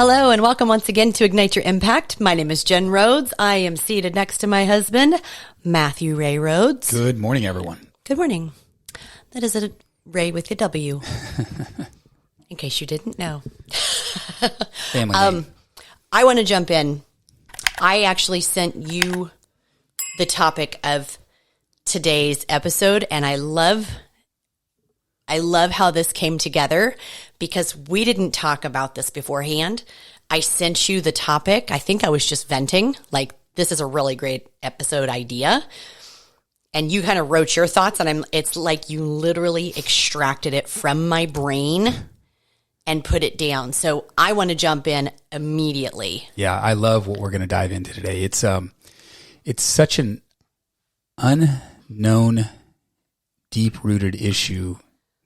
Hello and welcome once again to Ignite Your Impact. My name is Jen Rhodes. I am seated next to my husband, Matthew Ray Rhodes. Good morning, everyone. Good morning. That is a Ray with a W, in case you didn't know. Family name. I want to jump in. I actually sent you the topic of today's episode, and I love how this came together because we didn't talk about this beforehand. I sent you the topic. I think I was just venting, like, this is a really great episode idea. And you kind of wrote your thoughts, and it's like you literally extracted it from my brain and put it down. So I want to jump in immediately. Yeah, I love what we're going to dive into today. It's such an unknown, deep-rooted issue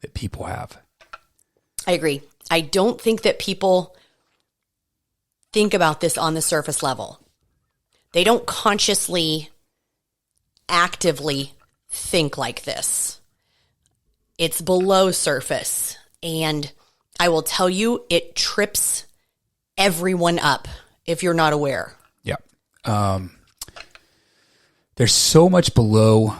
that people have. I agree. I don't think that people think about this on the surface level. They don't consciously, actively think like this. It's below surface. And I will tell you, it trips everyone up if you're not aware. Yeah. There's so much below.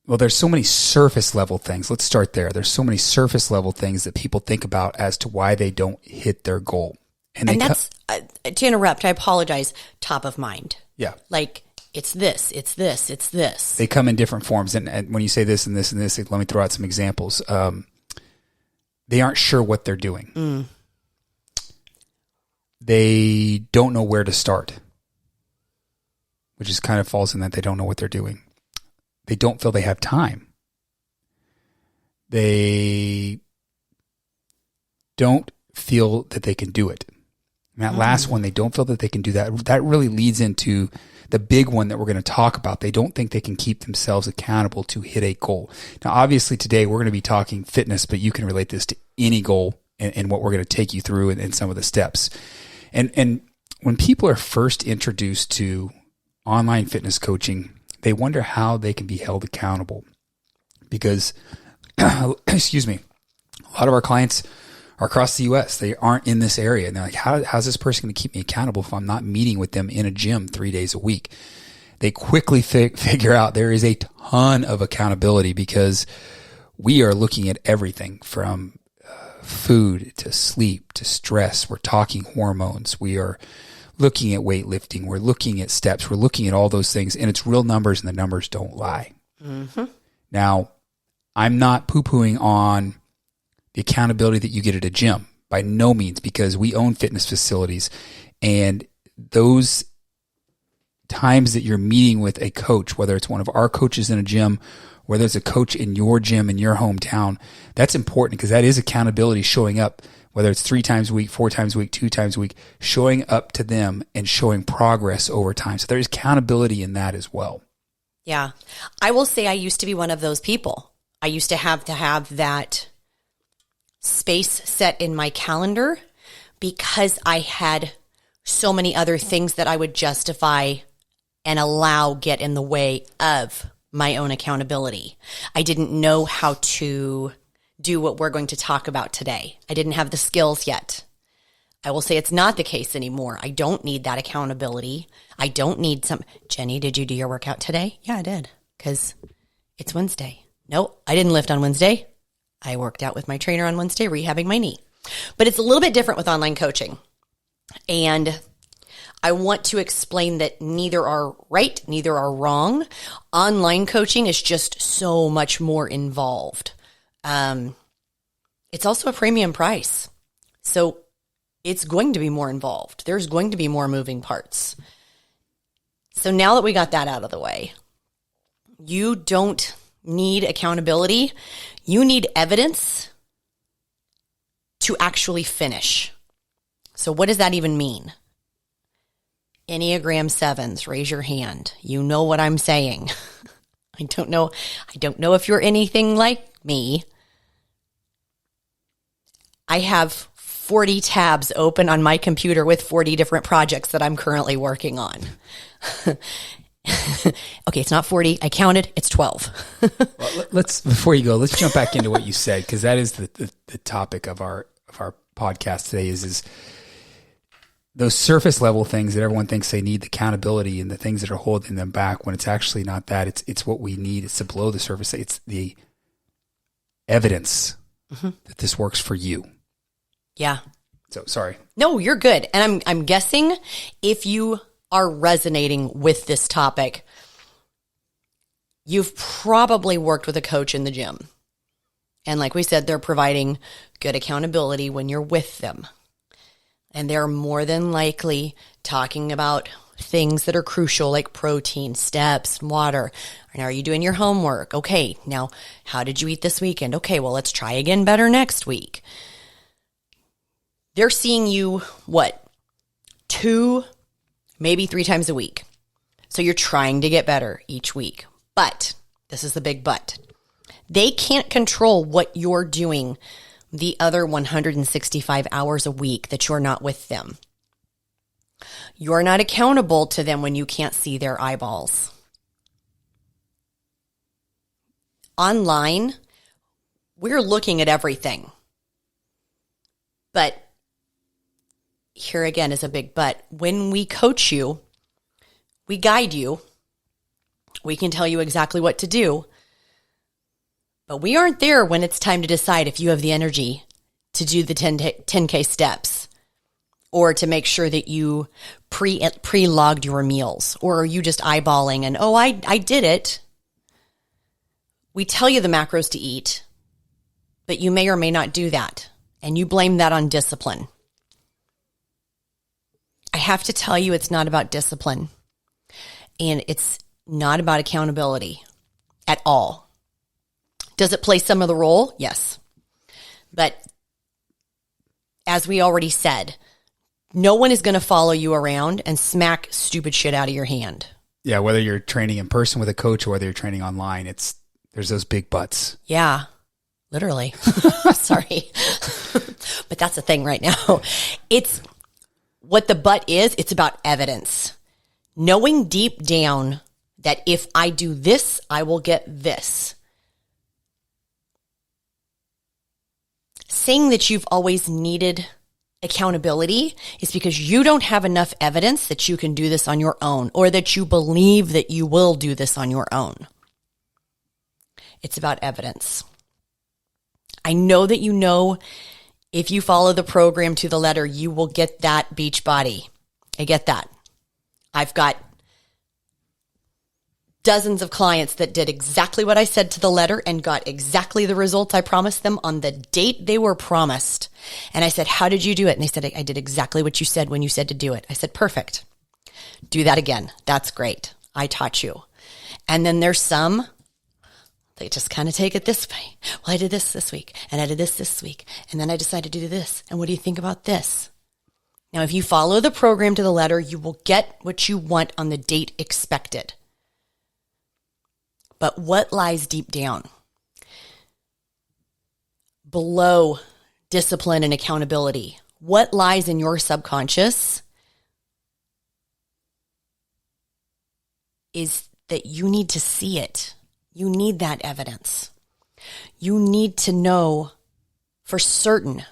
Well, there's so many surface level things. Let's start there. There's so many surface level things that people think about as to why they don't hit their goal. And that's, to interrupt, I apologize, top of mind. Yeah. Like, it's this, it's this, it's this. They come in different forms. And when you say this and this and this, let me throw out some examples. They aren't sure what they're doing. They don't know where to start, which is kind of falls in that they don't know what they're doing. They don't feel they have time. They don't feel that they can do it. And that last one, they don't feel that they can do that. That really leads into the big one that we're going to talk about. They don't think they can keep themselves accountable to hit a goal. Now, obviously, today we're going to be talking fitness, but you can relate this to any goal and what we're going to take you through and some of the steps. And when people are first introduced to online fitness coaching, they wonder how they can be held accountable because, excuse me, a lot of our clients are across the U.S. They aren't in this area. And they're like, how's this person going to keep me accountable if I'm not meeting with them in a gym 3 days a week? They quickly figure out there is a ton of accountability because we are looking at everything from food to sleep to stress. We're talking hormones. We are looking at weightlifting, we're looking at steps, we're looking at all those things, and it's real numbers, and the numbers don't lie. Mm-hmm. Now, I'm not poo-pooing on the accountability that you get at a gym, by no means, because we own fitness facilities, and those times that you're meeting with a coach, whether it's one of our coaches in a gym, whether it's a coach in your gym in your hometown, that's important because that is accountability showing up, whether it's 3 times a week, 4 times a week, 2 times a week, showing up to them and showing progress over time. So there's accountability in that as well. Yeah. I will say I used to be one of those people. I used to have that space set in my calendar because I had so many other things that I would justify and allow get in the way of my own accountability. I didn't know how to do what we're going to talk about today. I didn't have the skills yet. I will say it's not the case anymore. I don't need that accountability. I don't need Jenny, did you do your workout today? Yeah, I did, because it's Wednesday. No, I didn't lift on Wednesday. I worked out with my trainer on Wednesday, rehabbing my knee. But it's a little bit different with online coaching. And I want to explain that neither are right, neither are wrong. Online coaching is just so much more involved. It's also a premium price. So it's going to be more involved. There's going to be more moving parts. So now that we got that out of the way, you don't need accountability. You need evidence to actually finish. So what does that even mean? Enneagram 7s, raise your hand. You know what I'm saying. I don't know if you're anything like me. I have 40 tabs open on my computer with 40 different projects that I'm currently working on. Okay, it's not 40. I counted. It's 12. Well, before you go, let's jump back into what you said, because that is the topic of our podcast today is those surface level things that everyone thinks they need, the accountability and the things that are holding them back, when it's actually not that. It's what we need. It's the below the surface. It's the evidence that this works for you. Yeah. So sorry. No, you're good. And I'm guessing if you are resonating with this topic, you've probably worked with a coach in the gym. And like we said, they're providing good accountability when you're with them. And they're more than likely talking about things that are crucial, like protein, steps, water. And are you doing your homework? Okay, now how did you eat this weekend? Okay, well, let's try again better next week. They're seeing you, 2, maybe 3 times a week. So you're trying to get better each week. But, this is the big but, they can't control what you're doing the other 165 hours a week that you're not with them. You're not accountable to them when you can't see their eyeballs. Online, we're looking at everything. But here again is a big but. When we coach you, we guide you, we can tell you exactly what to do, but we aren't there when it's time to decide if you have the energy to do the 10K steps, or to make sure that you pre-logged your meals, or are you just eyeballing and, I did it. We tell you the macros to eat, but you may or may not do that, and you blame that on discipline. I have to tell you, it's not about discipline, and it's not about accountability at all. Does it play some of the role? Yes. But as we already said, no one is going to follow you around and smack stupid shit out of your hand. Yeah, whether you're training in person with a coach or whether you're training online, there's those big buts. Yeah, literally. Sorry. But that's the thing right now. It's what the but is, it's about evidence. Knowing deep down that if I do this, I will get this. Saying that you've always needed accountability is because you don't have enough evidence that you can do this on your own, or that you believe that you will do this on your own. It's about evidence. I know that you know if you follow the program to the letter, you will get that beach body. I get that. I've got dozens of clients that did exactly what I said to the letter and got exactly the results I promised them on the date they were promised. And I said, how did you do it? And they said, I did exactly what you said when you said to do it. I said, perfect. Do that again. That's great. I taught you. And then there's some, they just kind of take it this way. Well, I did this week, and I did this week, and then I decided to do this. And what do you think about this? Now, if you follow the program to the letter, you will get what you want on the date expected. But what lies deep down? Below discipline and accountability, what lies in your subconscious is that you need to see it. You need that evidence. You need to know for certain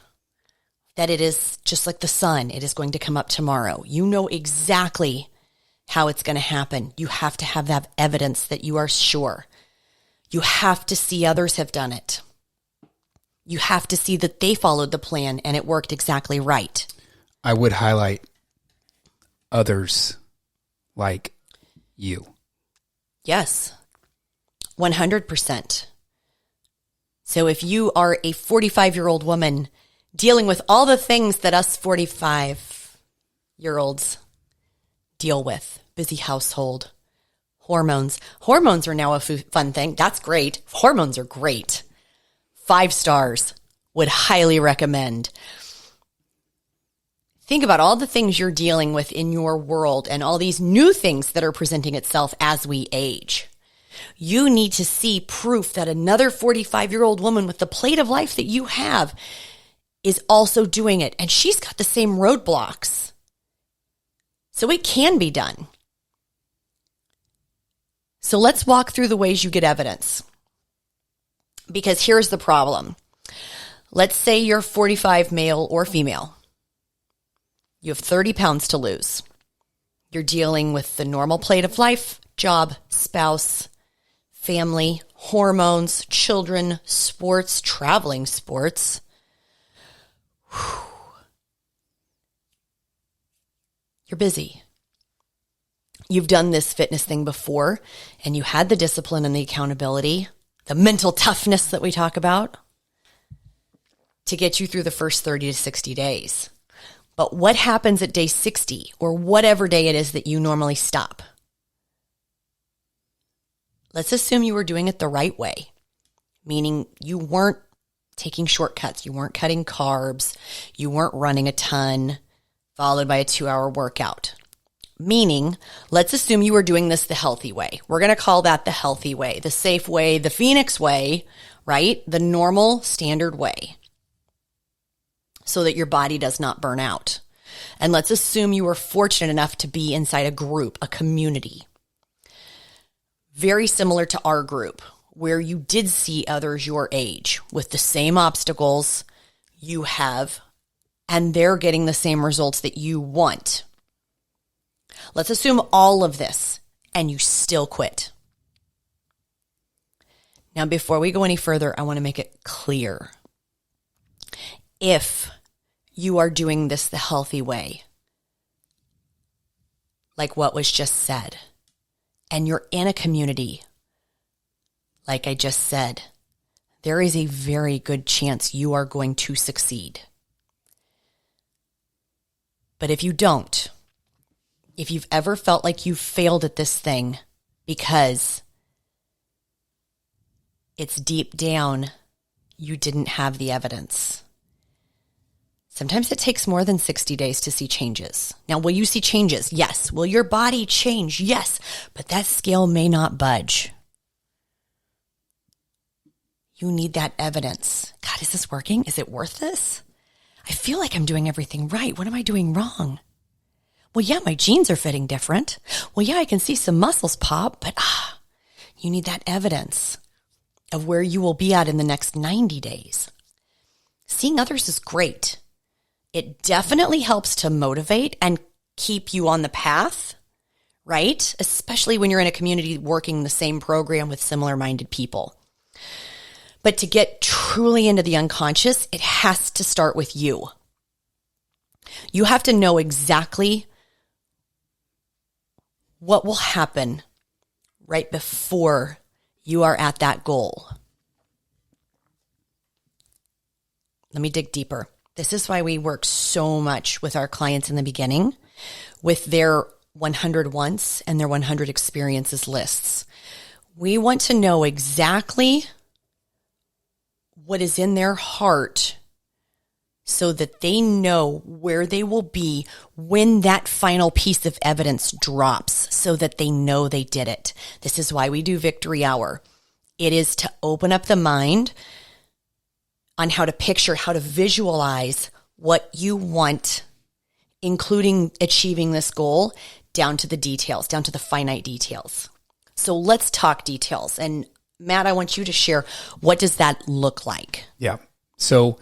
that it is just like the sun. It is going to come up tomorrow. You know exactly how it's going to happen. You have to have that evidence that you are sure. You have to see others have done it. You have to see that they followed the plan and it worked exactly right. I would highlight others like you. Yes, 100%. So if you are a 45-year-old woman dealing with all the things that us 45-year-olds deal with, busy household, hormones. Hormones are now a fun thing. That's great. Hormones are great. 5 stars. Would highly recommend. Think about all the things you're dealing with in your world and all these new things that are presenting itself as we age. You need to see proof that another 45-year-old woman with the plate of life that you have is also doing it. And she's got the same roadblocks. So it can be done. So let's walk through the ways you get evidence. Because here's the problem. Let's say you're 45, male or female. You have 30 pounds to lose. You're dealing with the normal plate of life, job, spouse, family, hormones, children, sports, traveling sports. Whew. You're busy. You've done this fitness thing before, and you had the discipline and the accountability, the mental toughness that we talk about to get you through the first 30 to 60 days. But what happens at day 60 or whatever day it is that you normally stop? Let's assume you were doing it the right way, meaning you weren't taking shortcuts, you weren't cutting carbs, you weren't running a ton, followed by a 2-hour workout. Meaning, let's assume you were doing this the healthy way. We're going to call that the healthy way, the safe way, the Phoenix way, right? The normal, standard way, so that your body does not burn out. And let's assume you were fortunate enough to be inside a group, a community, very similar to our group, where you did see others your age with the same obstacles you have, and they're getting the same results that you want. Let's assume all of this, and you still quit. Now, before we go any further, I want to make it clear. If you are doing this the healthy way, like what was just said, and you're in a community, like I just said, there is a very good chance you are going to succeed. But if you don't, if you've ever felt like you've failed at this thing because it's deep down, you didn't have the evidence. Sometimes it takes more than 60 days to see changes. Now, will you see changes? Yes. Will your body change? Yes. But that scale may not budge. You need that evidence. God, is this working? Is it worth this? I feel like I'm doing everything right. What am I doing wrong? Well, yeah, my jeans are fitting different. Well, yeah, I can see some muscles pop, but you need that evidence of where you will be at in the next 90 days. Seeing others is great. It definitely helps to motivate and keep you on the path, right? Especially when you're in a community working the same program with similar-minded people. But to get truly into the unconscious, it has to start with you. You have to know exactly what will happen right before you are at that goal. Let me dig deeper. This is why we work so much with our clients in the beginning with their 100 once and their 100 experiences lists. We want to know exactly what is in their heart so that they know where they will be when that final piece of evidence drops, so that they know they did it. This is why we do Victory Hour. It is to open up the mind on how to picture, how to visualize what you want, including achieving this goal, down to the details, down to the finite details. So let's talk details. And Matt, I want you to share, what does that look like? Yeah. So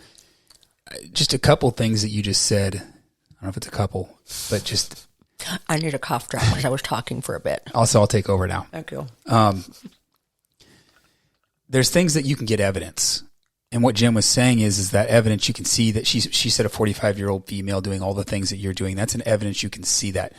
just a couple things that you just said. I don't know if it's a couple, but just... I need a cough drop because I was talking for a bit. Also, I'll take over now. Thank you. There's things that you can get evidence. And what Jen was saying is that evidence you can see that she said a 45-year-old female doing all the things that you're doing. That's an evidence you can see that.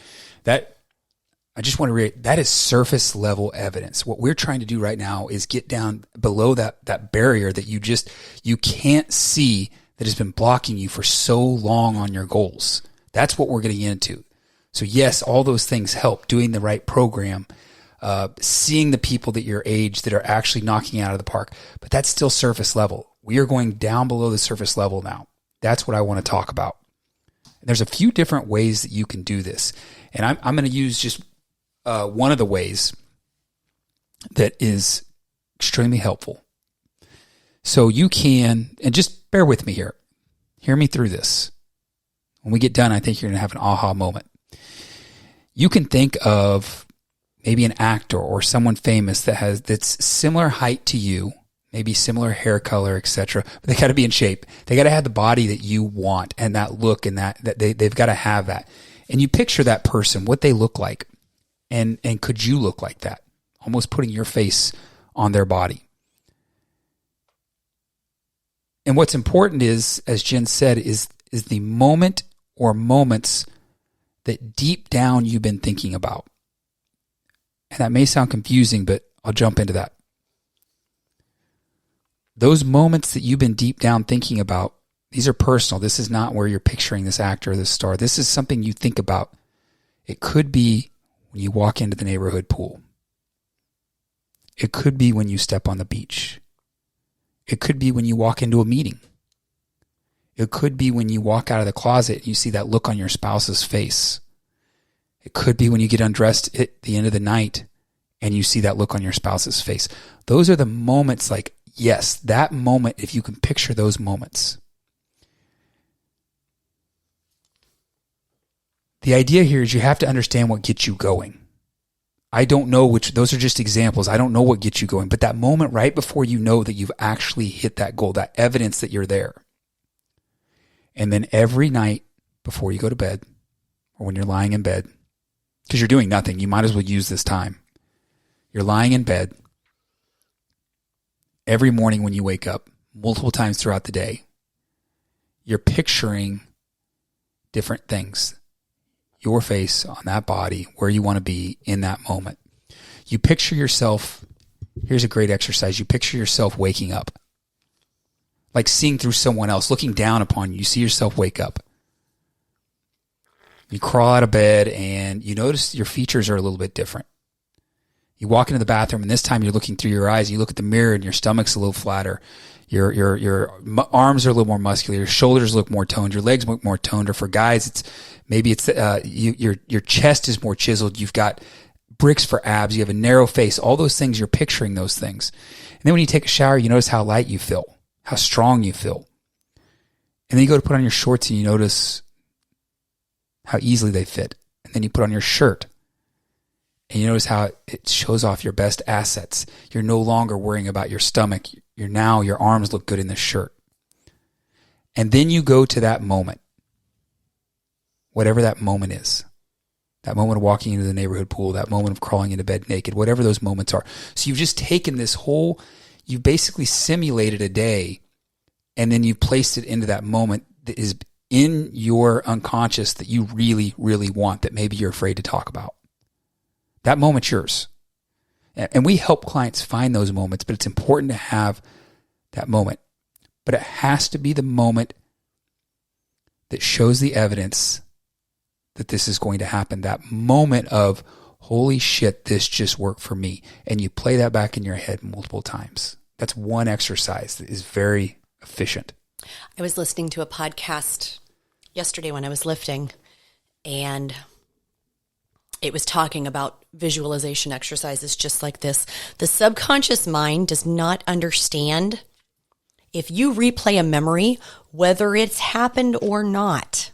I just want to reiterate, that is surface level evidence. What we're trying to do right now is get down below that barrier that you can't see, that has been blocking you for so long on your goals. That's what we're getting into. So yes, all those things help. Doing the right program, seeing the people that your age that are actually knocking it out of the park, but that's still surface level. We are going down below the surface level now. That's what I want to talk about. And there's a few different ways that you can do this. And I'm going to use just one of the ways that is extremely helpful. So you can, and just bear with me here. Hear me through this. When we get done, I think you're going to have an aha moment. You can think of maybe an actor or someone famous that's similar height to you, maybe similar hair color, etc. But they got to be in shape. They got to have the body that you want and that look and that they've got to have that. And you picture that person, what they look like, and could you look like that? Almost putting your face on their body. And what's important is, as Jen said, is the moment or moments that deep down you've been thinking about. And that may sound confusing, but I'll jump into that. Those moments that you've been deep down thinking about, these are personal. This is not where you're picturing this actor or this star. This is something you think about. It could be when you walk into the neighborhood pool. It could be when you step on the beach. It could be when you walk into a meeting. It could be when you walk out of the closet and you see that look on your spouse's face. It could be when you get undressed at the end of the night and you see that look on your spouse's face. Those are the moments, like, yes, that moment, if you can picture those moments. The idea here is you have to understand what gets you going. I don't know those are just examples. I don't know what gets you going, but that moment right before you know that you've actually hit that goal, that evidence that you're there. And then every night before you go to bed or when you're lying in bed, because you're doing nothing, you might as well use this time. You're lying in bed. Every morning when you wake up, multiple times throughout the day, you're picturing different things. Your face on that body, where you want to be in that moment. You picture yourself, here's a great exercise. You picture yourself waking up. Like seeing through someone else, looking down upon you. You see yourself wake up. You crawl out of bed and you notice your features are a little bit different. You walk into the bathroom and this time you're looking through your eyes. You look at the mirror and your stomach's a little flatter. Your arms are a little more muscular. Your shoulders look more toned. Your legs look more toned. Or for guys, your chest is more chiseled. You've got bricks for abs. You have a narrow face. All those things, you're picturing those things. And then when you take a shower, you notice how light you feel, how strong you feel. And then you go to put on your shorts and you notice how easily they fit. And then you put on your shirt and you notice how it shows off your best assets. You're no longer worrying about your stomach. Your arms look good in the shirt. And then you go to that moment, whatever that moment is, that moment of walking into the neighborhood pool, that moment of crawling into bed naked, whatever those moments are. So you've just taken you basically simulated a day and then you placed it into that moment that is in your unconscious that you really, really want, that maybe you're afraid to talk about. That moment's yours. And we help clients find those moments, but it's important to have that moment. But it has to be the moment that shows the evidence that this is going to happen. That moment of, holy shit, this just worked for me. And you play that back in your head multiple times. That's one exercise that is very efficient. I was listening to a podcast yesterday when I was lifting, and it was talking about visualization exercises just like this. The subconscious mind does not understand if you replay a memory, whether it's happened or not.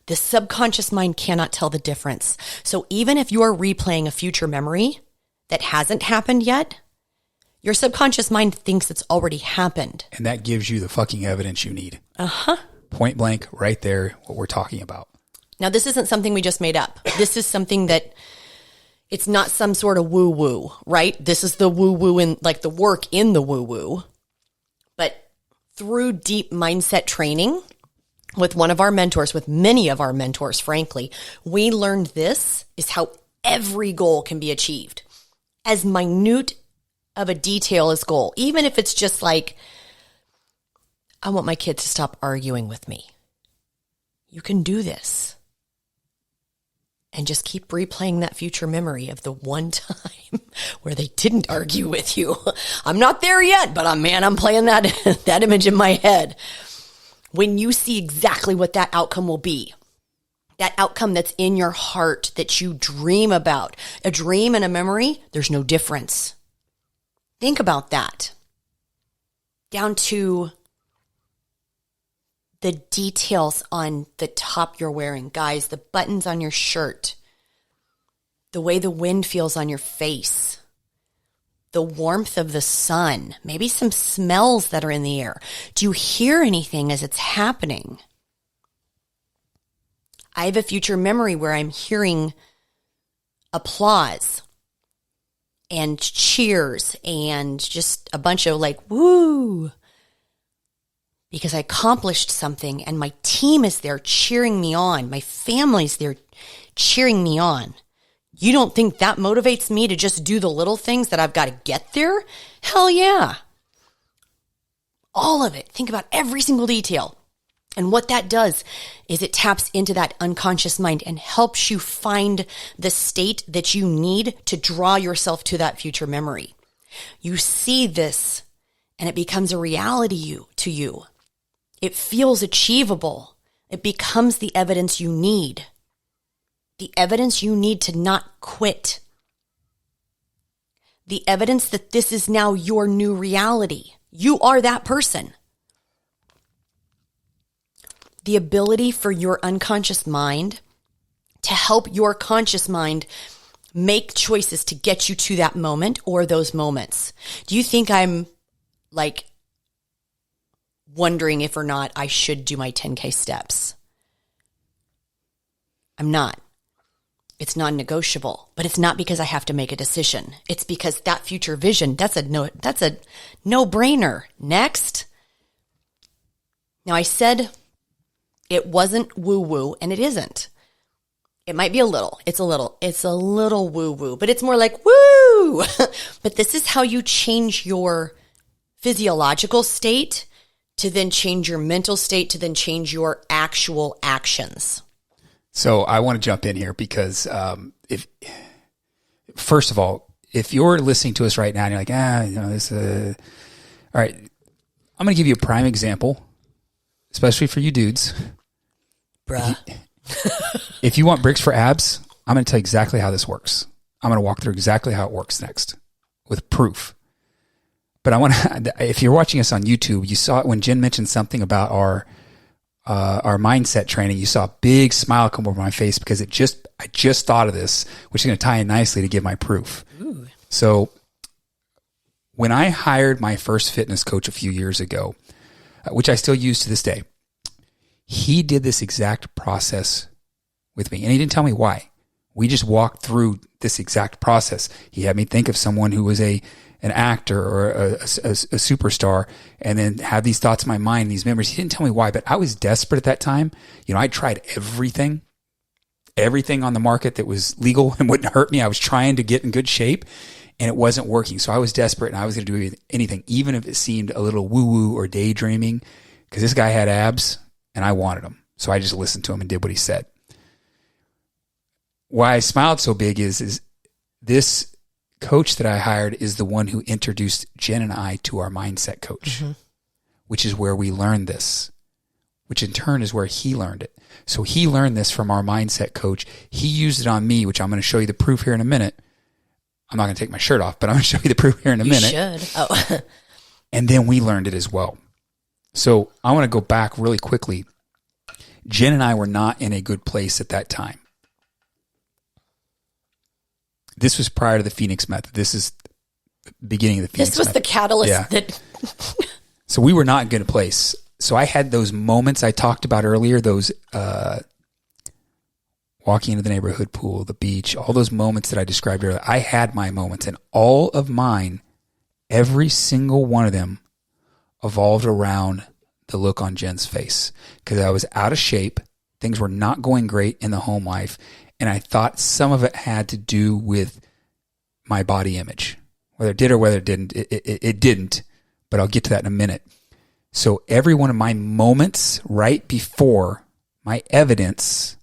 The subconscious mind cannot tell the difference. So even if you are replaying a future memory that hasn't happened yet, your subconscious mind thinks it's already happened. And that gives you the fucking evidence you need. Point blank, right there, what we're talking about. Now, this isn't something we just made up. This is something that it's not some sort of woo-woo, right? This is the woo-woo and like the work in the woo-woo. But through deep mindset training with one of our mentors, with many of our mentors, frankly, we learned this is how every goal can be achieved. As minute of a detail as goal, even if it's just like, I want my kid to stop arguing with me. You can do this. And just keep replaying that future memory of the one time where they didn't argue with you. I'm not there yet, but I'm playing that image in my head. When you see exactly what that outcome will be, that outcome that's in your heart that you dream about, a dream and a memory, there's no difference. Think about that. Down to the details on the top you're wearing. Guys, the buttons on your shirt, the way the wind feels on your face, the warmth of the sun, maybe some smells that are in the air. Do you hear anything as it's happening? I have a future memory where I'm hearing applause and cheers and just a bunch of like, woo, because I accomplished something and my team is there cheering me on. My family's there cheering me on. You don't think that motivates me to just do the little things that I've got to get there? Hell yeah. All of it. Think about every single detail. And what that does is it taps into that unconscious mind and helps you find the state that you need to draw yourself to that future memory. You see this and it becomes a reality to you. It feels achievable. It becomes the evidence you need. The evidence you need to not quit. The evidence that this is now your new reality. You are that person. The ability for your unconscious mind to help your conscious mind make choices to get you to that moment or those moments. Do you think I'm like wondering if or not I should do my 10K steps? I'm not. It's non-negotiable, but it's not because I have to make a decision. It's because that future vision, that's a no-brainer. Next. Now I said it wasn't woo-woo, and it isn't. It might be a little. It's a little woo-woo, but it's more like woo. But this is how you change your physiological state to then change your mental state to then change your actual actions. So I want to jump in here because first of all, if you're listening to us right now and you're like, all right, I'm going to give you a prime example, especially for you dudes. Bruh. If you want bricks for abs, I'm going to tell you exactly how this works. I'm going to walk through exactly how it works next with proof. But I want to, if you're watching us on YouTube, you saw it when Jen mentioned something about our mindset training. You saw a big smile come over my face because I just thought of this, which is going to tie in nicely to give my proof. Ooh. So when I hired my first fitness coach a few years ago, which I still use to this day, he did this exact process with me. And he didn't tell me why. We just walked through this exact process. He had me think of someone who was an actor or a superstar and then have these thoughts in my mind, these memories. He didn't tell me why, but I was desperate at that time. I tried everything on the market that was legal and wouldn't hurt me. I was trying to get in good shape and it wasn't working. So I was desperate and I was going to do anything, even if it seemed a little woo-woo or daydreaming, because this guy had abs and I wanted them. So I just listened to him and did what he said. Why I smiled so big is this coach that I hired is the one who introduced Jen and I to our mindset coach, which is where we learned this, which in turn is where he learned it. So he learned this from our mindset coach. He used it on me, which I'm going to show you the proof here in a minute. I'm not going to take my shirt off, but I'm going to show you the proof here in a minute. You should. Oh. And then we learned it as well. So I want to go back really quickly. Jen and I were not in a good place at that time. This was prior to the Phoenix Method. This is the beginning of the Phoenix Method. This was the catalyst that... So we were not in a good place. So I had those moments I talked about earlier, those walking into the neighborhood pool, the beach, all those moments that I described earlier. I had my moments, and all of mine, every single one of them, evolved around the look on Jen's face. Because I was out of shape. Things were not going great in the home life. And I thought some of it had to do with my body image. Whether it did or whether it didn't, it didn't. But I'll get to that in a minute. So every one of my moments right before my evidence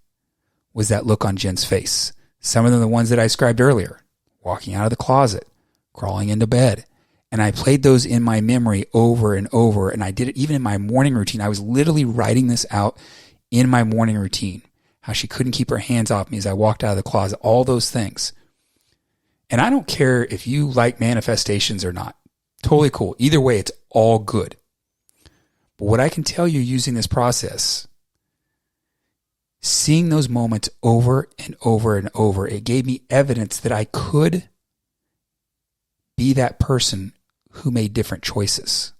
was that look on Jen's face. Some of them are the ones that I described earlier. Walking out of the closet, crawling into bed. And I played those in my memory over and over. And I did it even in my morning routine. I was literally writing this out in my morning routine. How she couldn't keep her hands off me as I walked out of the closet. All those things. And I don't care if you like manifestations or not. Totally cool. Either way, it's all good. But what I can tell you using this process, seeing those moments over and over and over, it gave me evidence that I could be that person who made different choices.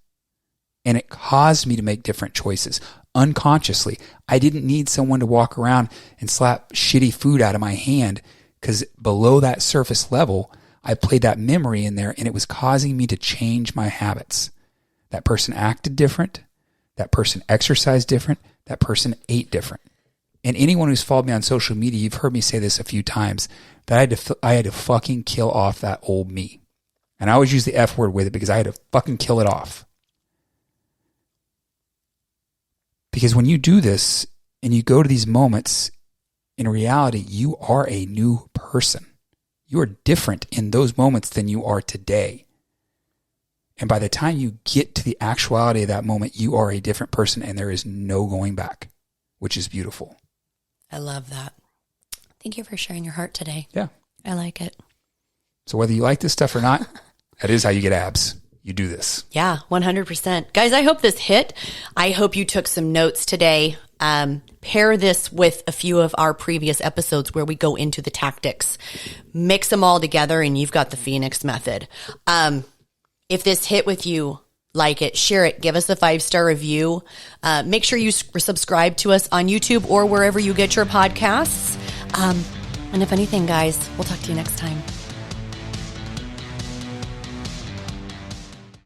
And it caused me to make different choices unconsciously. I didn't need someone to walk around and slap shitty food out of my hand, because below that surface level, I played that memory in there and it was causing me to change my habits. That person acted different. That person exercised different. That person ate different. And anyone who's followed me on social media, you've heard me say this a few times, that I had to fucking kill off that old me. And I always use the F word with it because I had to fucking kill it off. Because when you do this and you go to these moments, in reality, you are a new person. You are different in those moments than you are today. And by the time you get to the actuality of that moment, you are a different person and there is no going back, which is beautiful. I love that. Thank you for sharing your heart today. Yeah. I like it. So whether you like this stuff or not, that is how you get abs. You do this. Yeah, 100%. Guys, I hope this hit. I hope you took some notes today. Pair this with a few of our previous episodes where we go into the tactics. Mix them all together and you've got the Phoenix method. If this hit with you, like it, share it, give us a 5-star review. Make sure you subscribe to us on YouTube or wherever you get your podcasts. And if anything, guys, we'll talk to you next time.